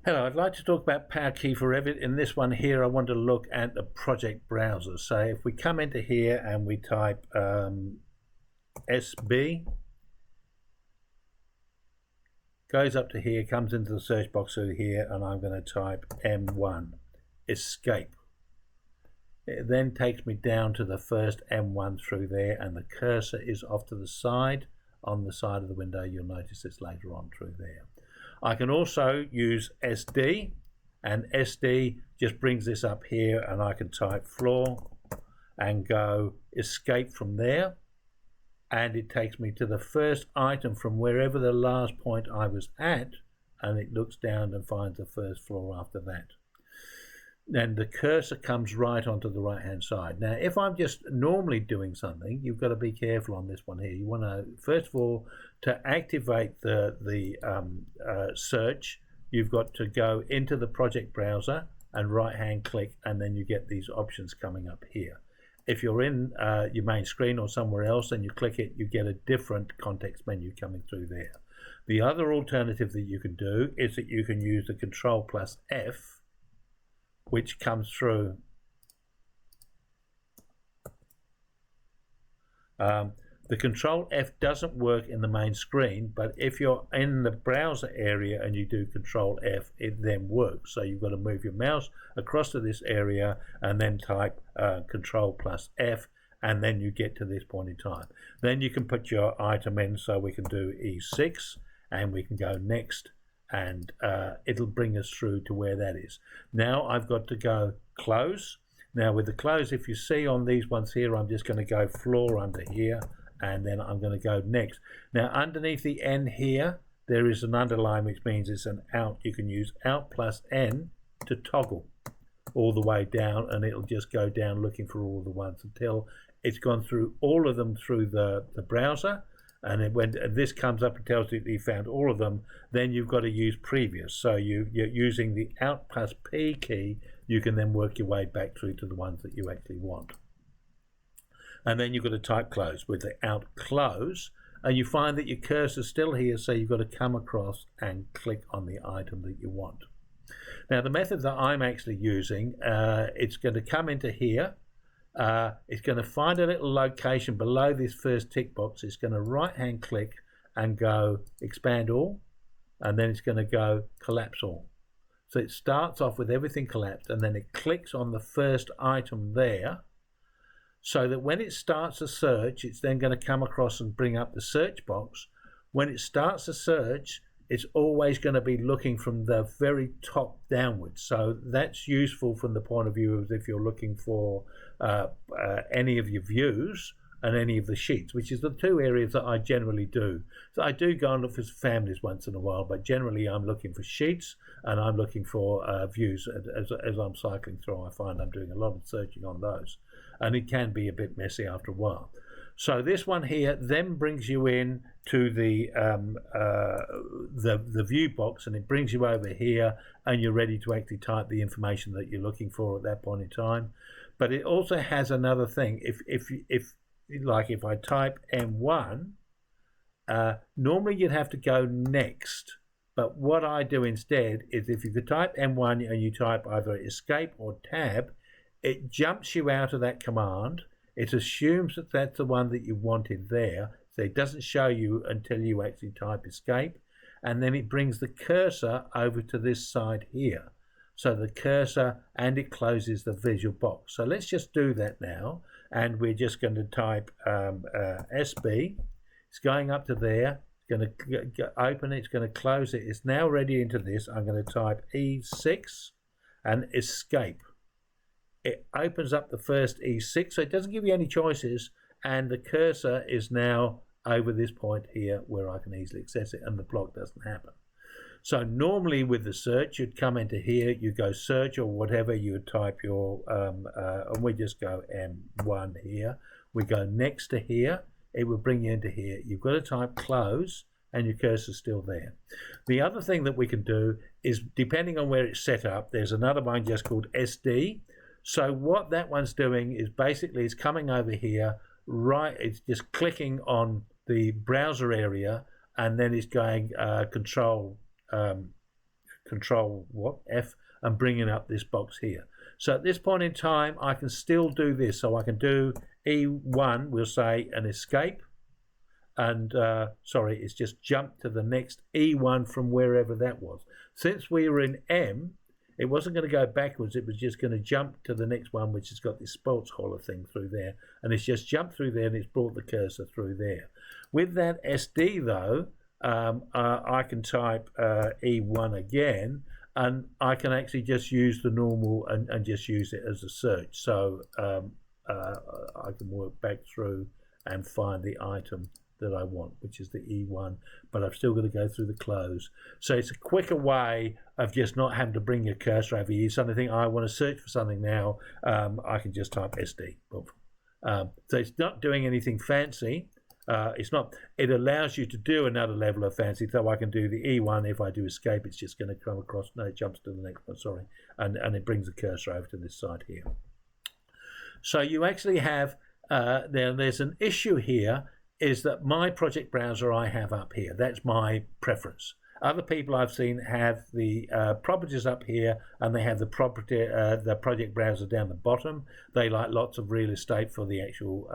Hello, I'd like to talk about PowerKey4Revit. In this one here, I want to look at the project browser. So if we come into here and we type SB, goes up to here, comes into the search box over here, and I'm going to type M1, escape. It then takes me down to the first M1 through there, and the cursor is off to the side. On the side of the window, you'll notice it's later on through there. I can also use SD, and SD just brings this up here, and I can type floor and go escape from there, and it takes me to the first item from wherever the last point I was at, and it looks down and finds the first floor after that. Then the cursor comes right onto the right hand side. Now if I'm just normally doing something, you've got to be careful on this one here. You want to, first of all, to activate the search, you've got to go into the project browser and right hand click, and then you get these options coming up here. If you're in your main screen or somewhere else and you click it, you get a different context menu coming through there. The other alternative that you can do is that you can use the Control plus F, which comes through the Control F doesn't work in the main screen, but if you're in the browser area and you do Control F, it then works. So you've got to move your mouse across to this area and then type Control plus F, and then you get to this point in time. Then you can put your item in, so we can do E6 and we can go next, and it'll bring us through to where that is. Now I've got to go close. Now with the close, if you see on these ones here, I'm just going to go floor under here, and then I'm going to go next. Now underneath the N here, there is an underline, which means it's an out. You can use Alt plus N to toggle all the way down, and it'll just go down looking for all the ones until it's gone through all of them through the browser. And when this comes up and tells you that you found all of them, then you've got to use previous. So you're using the Alt plus P key, you can then work your way back through to the ones that you actually want. And then you've got to type close with the Alt close, and you find that your cursor's still here, so you've got to come across and click on the item that you want. Now the method that I'm actually using, it's going to come into here. It's going to find a little location below this first tick box. It's going to right hand click and go expand all, and then it's going to go collapse all. So it starts off with everything collapsed, and then it clicks on the first item there, so that when it starts a search, it's then going to come across and bring up the search box. When it starts a search, it's always going to be looking from the very top downwards. So that's useful from the point of view of if you're looking for any of your views and any of the sheets, which is the two areas that I generally do. So I do go and look for families once in a while, but generally I'm looking for sheets and I'm looking for views. As I'm cycling through, I find I'm doing a lot of searching on those, and it can be a bit messy after a while. So this one here then brings you in to the view box, and it brings you over here, and you're ready to actually type the information that you're looking for at that point in time. But it also has another thing. If I type M1, normally you'd have to go next. But what I do instead is, if you could type M1 and you type either escape or tab, it jumps you out of that command. It assumes that that's the one that you wanted there, so it doesn't show you until you actually type escape, and then it brings the cursor over to this side here. So the cursor, and it closes the visual box. So let's just do that now, and we're just going to type SB. It's going up to there. It's going to open it. It's going to close it. It's now ready into this. I'm going to type E6 and escape. It opens up the first E6, so it doesn't give you any choices, and the cursor is now over this point here where I can easily access it, and the block doesn't happen. So normally with the search, you'd come into here, you go search or whatever, you would type your, and we just go M1 here. We go next to here, it will bring you into here. You've got to type close, and your cursor's still there. The other thing that we can do is, depending on where it's set up, there's another one just called SD. So what that one's doing is basically it's coming over here, right, it's just clicking on the browser area, and then it's going control Control F and bringing up this box here. So at this point in time, I can still do this. So I can do E1, we'll say an escape, and sorry, it's just jump to the next E1 from wherever that was. Since we were in M, it wasn't going to go backwards, it was just going to jump to the next one, which has got this sports collar thing through there, and it's just jumped through there and it's brought the cursor through there. With that SD though, I can type E1 again, and I can actually just use the normal and just use it as a search. So I can work back through and find the item that I want, which is the E1, but I've still got to go through the close. So it's a quicker way of just not having to bring your cursor over here. So I think I want to search for something now, I can just type SD. So it's not doing anything fancy. It allows you to do another level of fancy. So I can do the E1. If I do escape, it's just going to come across. No, it jumps to the next one, sorry. And it brings the cursor over to this side here. So you actually have, there's an issue here, is that my project browser I have up here. That's my preference. Other people I've seen have the properties up here, and they have the project browser down the bottom. They like lots of real estate for the actual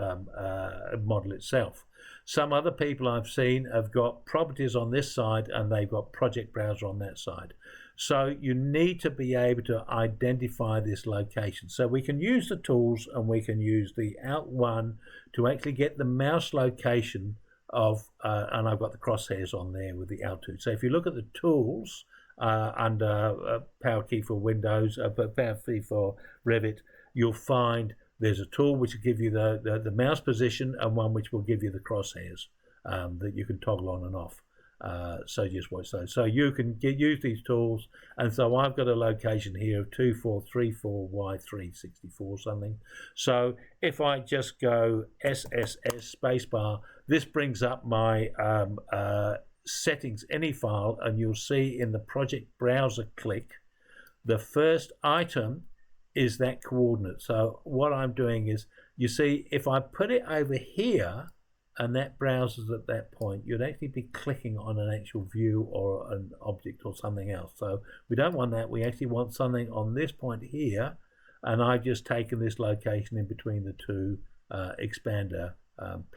model itself. Some other people I've seen have got properties on this side and they've got project browser on that side. So you need to be able to identify this location. So we can use the tools and we can use the Alt 1 to actually get the mouse location of, and I've got the crosshairs on there with the Alt 2. So if you look at the tools under PowerKey for Windows, PowerKey for Revit, you'll find there's a tool which will give you the mouse position and one which will give you the crosshairs that you can toggle on and off. So just watch those. So you can use these tools, and so I've got a location here of 2434Y364 something. So if I just go SSS spacebar, this brings up my settings, any file, and you'll see in the project browser click, the first item is that coordinate. So what I'm doing is, you see, if I put it over here and that browses at that point, you'd actually be clicking on an actual view or an object or something else. So we don't want that. We actually want something on this point here, and I've just taken this location in between the two expander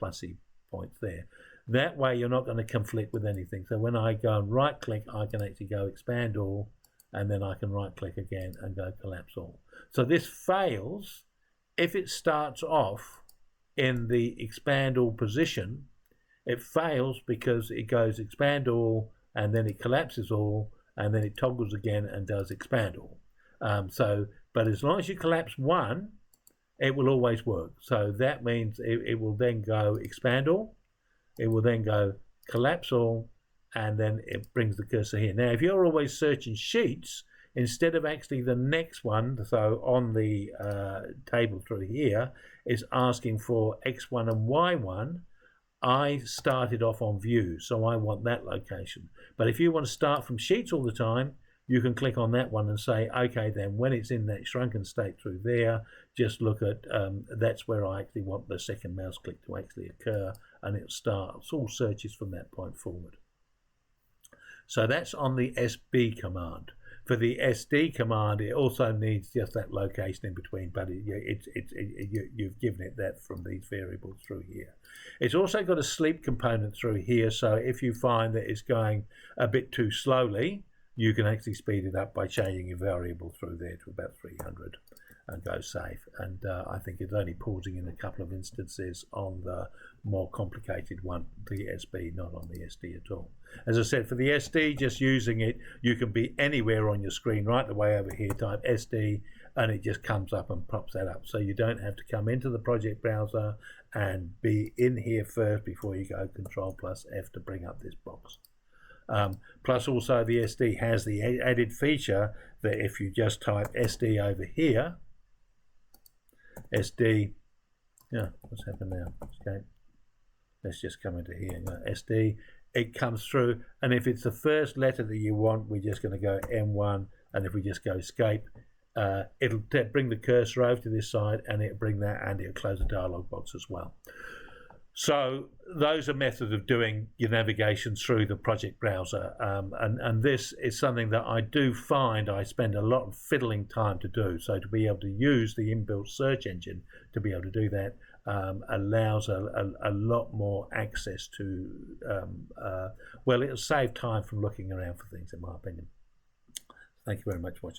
plusy points there. That way you're not going to conflict with anything. So when I go and right click, I can actually go expand all, and then I can right click again and go collapse all. So this fails if it starts off in the expand all position. It fails because it goes expand all and then it collapses all and then it toggles again and does expand all. But as long as you collapse one, it will always work. So that means it will then go expand all, it will then go collapse all, and then it brings the cursor here. Now, if you're always searching sheets, instead of actually the next one, so on the table through here, is asking for X1 and Y1, I started off on views, so I want that location. But if you want to start from sheets all the time, you can click on that one and say, okay, then when it's in that shrunken state through there, just look at, that's where I actually want the second mouse click to actually occur, and it starts all searches from that point forward. So that's on the SB command. For the SD command, it also needs just that location in between, but you've given it that from these variables through here. It's also got a sleep component through here, so if you find that it's going a bit too slowly, you can actually speed it up by changing your variable through there to about 300 and go safe. And I think it's only pausing in a couple of instances on the more complicated one, the SB, not on the SD at all. As I said, for the SD, just using it, you can be anywhere on your screen, right the way over here, type SD, and it just comes up and pops that up. So you don't have to come into the project browser and be in here first before you go Control plus F to bring up this box. Plus also the SD has the added feature that if you just type SD over here, SD, yeah, what's happened now? Okay, let's just come into here and go SD. It comes through, and if it's the first letter that you want, we're just going to go M1, and if we just go escape, it'll bring the cursor over to this side, and it'll bring that, and it'll close the dialog box as well. So those are methods of doing your navigation through the project browser, and this is something that I do find I spend a lot of fiddling time to do. So to be able to use the inbuilt search engine to be able to do that allows a lot more access to, well, it'll save time from looking around for things, in my opinion. Thank you very much for watching.